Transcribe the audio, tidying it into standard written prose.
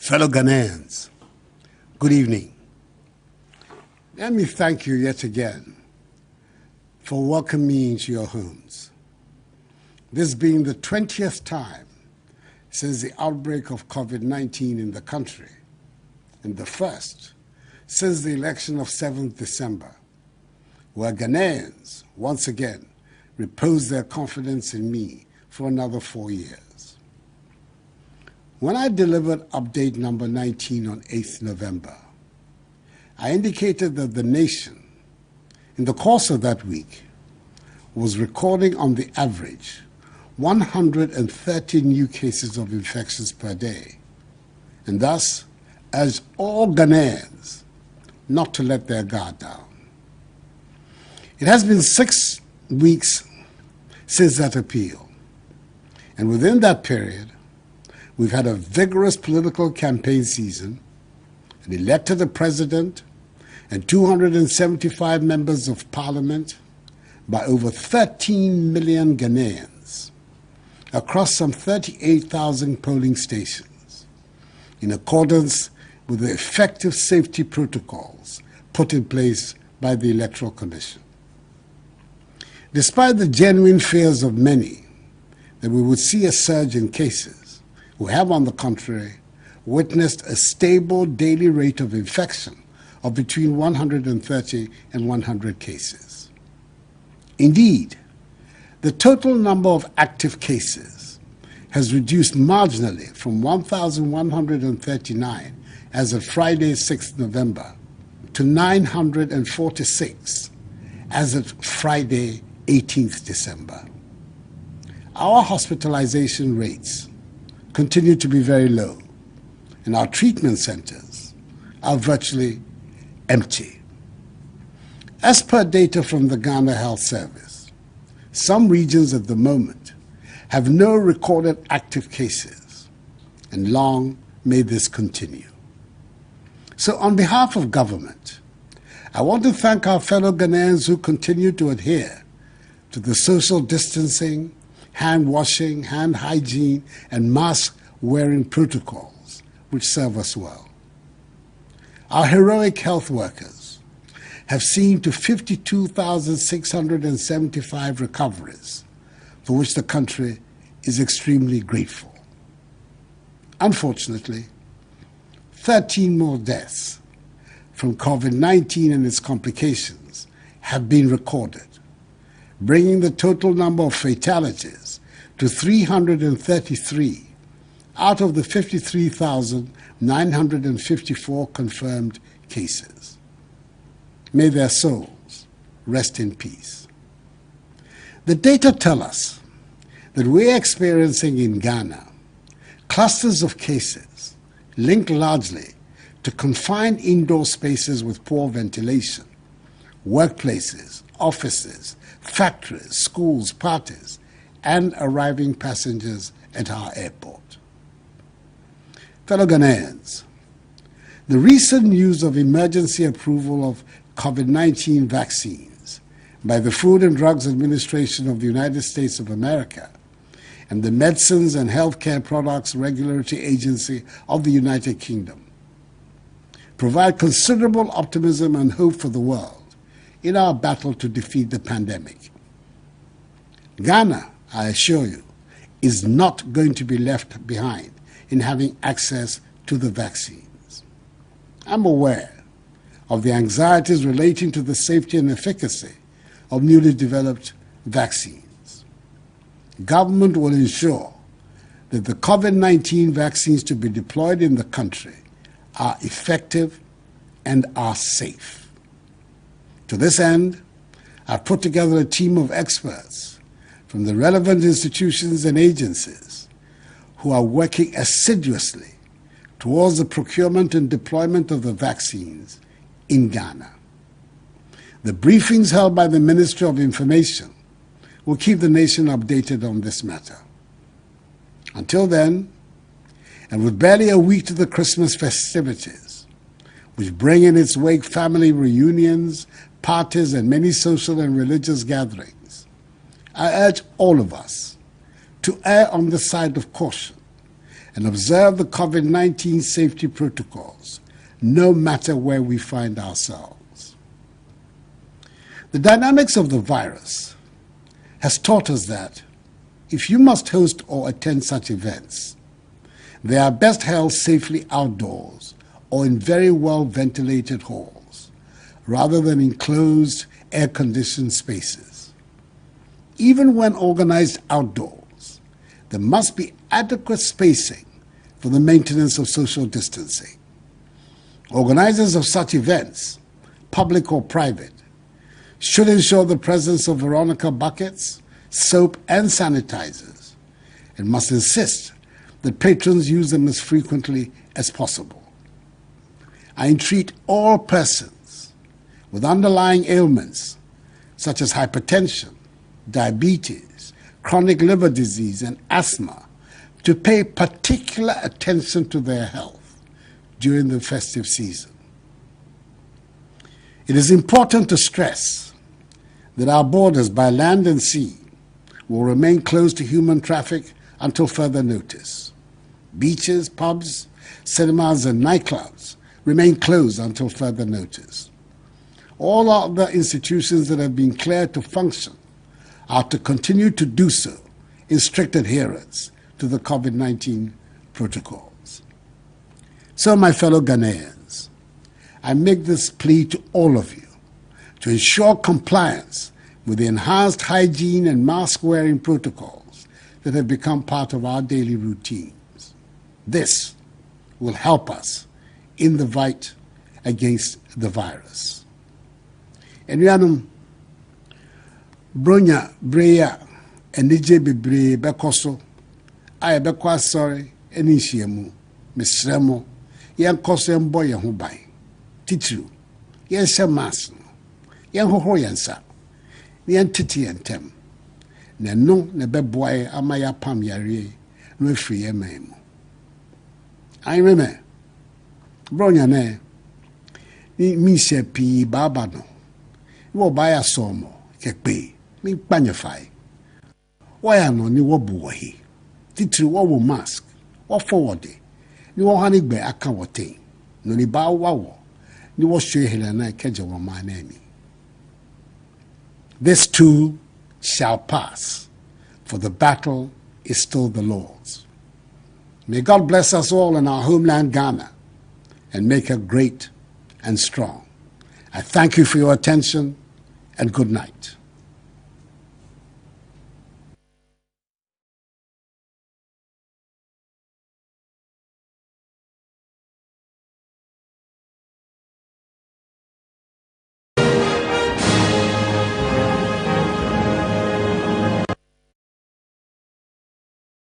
Fellow Ghanaians, good evening. Let me thank you yet again for welcoming me into your homes. This being the 20th time since the outbreak of COVID-19 in the country, and the first since the election of 7th December, where Ghanaians once again reposed their confidence in me for another 4 years. When I delivered update number 19 on 8th November, I indicated that the nation, in the course of that week, was recording on the average 130 new cases of infections per day, and thus urged all Ghanaians not to let their guard down. It has been 6 weeks since that appeal, and within that period, we've had a vigorous political campaign season and elected a president and 275 members of parliament by over 13 million Ghanaians across some 38,000 polling stations in accordance with the effective safety protocols put in place by the Electoral Commission. Despite the genuine fears of many that we would see a surge in cases, we have, on the contrary, witnessed a stable daily rate of infection of between 130 and 100 cases. Indeed, the total number of active cases has reduced marginally from 1,139 as of Friday, 6th November, to 946 as of Friday, 18th December. Our hospitalization rates continue to be very low, and our treatment centers are virtually empty. As per data from the Ghana Health Service, some regions at the moment have no recorded active cases, and long may this continue. So on behalf of government, I want to thank our fellow Ghanaians who continue to adhere to the social distancing, hand washing, hand hygiene, and mask wearing protocols which serve us well. Our heroic health workers have seen to 52,675 recoveries, for which the country is extremely grateful. Unfortunately, 13 more deaths from COVID-19 and its complications have been recorded, bringing the total number of fatalities to 333 out of the 53,954 confirmed cases. May their souls rest in peace. The data tell us that we're experiencing in Ghana clusters of cases linked largely to confined indoor spaces with poor ventilation, workplaces, offices, factories, schools, parties, and arriving passengers at our airport. Fellow Ghanaians, the recent news of emergency approval of COVID-19 vaccines by the Food and Drugs Administration of the United States of America and the Medicines and Healthcare Products Regulatory Agency of the United Kingdom provide considerable optimism and hope for the world in our battle to defeat the pandemic. Ghana, I assure you, is not going to be left behind in having access to the vaccines. I'm aware of the anxieties relating to the safety and efficacy of newly developed vaccines. Government will ensure that the COVID-19 vaccines to be deployed in the country are effective and are safe. To this end, I've put together a team of experts from the relevant institutions and agencies who are working assiduously towards the procurement and deployment of the vaccines in Ghana. The briefings held by the Ministry of Information will keep the nation updated on this matter. Until then, and with barely a week to the Christmas festivities, which bring in its wake family reunions, parties, and many social and religious gatherings, I urge all of us to err on the side of caution and observe the COVID-19 safety protocols, no matter where we find ourselves. The dynamics of the virus has taught us that if you must host or attend such events, they are best held safely outdoors or in very well-ventilated halls, rather than in closed, air-conditioned spaces. Even when organized outdoors, there must be adequate spacing for the maintenance of social distancing. Organizers of such events, public or private, should ensure the presence of Veronica buckets, soap, and sanitizers, and must insist that patrons use them as frequently as possible. I entreat all persons with underlying ailments such as hypertension, diabetes, chronic liver disease, and asthma to pay particular attention to their health during the festive season. It is important to stress that our borders by land and sea will remain closed to human traffic until further notice. Beaches, pubs, cinemas, and nightclubs remain closed until further notice. All other institutions that have been cleared to function are to continue to do so in strict adherence to the COVID-19 protocols. So, my fellow Ghanaians, I make this plea to all of you to ensure compliance with the enhanced hygiene and mask-wearing protocols that have become part of our daily routines. This will help us in the fight against the virus. Enuanom, bronya breya enije bebre bekoso a ebekwa sorry eni hyiamu mesremo yen koso embo ye ho ban titru yen hye mask yen hoho yen sa yen titi yentem na no na beboae ama ya pam yare no afiri ye memu. I remember bronya ne mi se pi baba no wo ba ya somo kekpe mi panyefai wo ya no ni wo bu wo hi titiri wo mask wo forward ni wo hani gbe aka wote no ni ba wo ni wo hwe hele na keje wo ma na mi. This too shall pass, for the battle is still the Lord's. May God bless us all in our homeland Ghana and make her great and strong. I thank you for your attention and good night.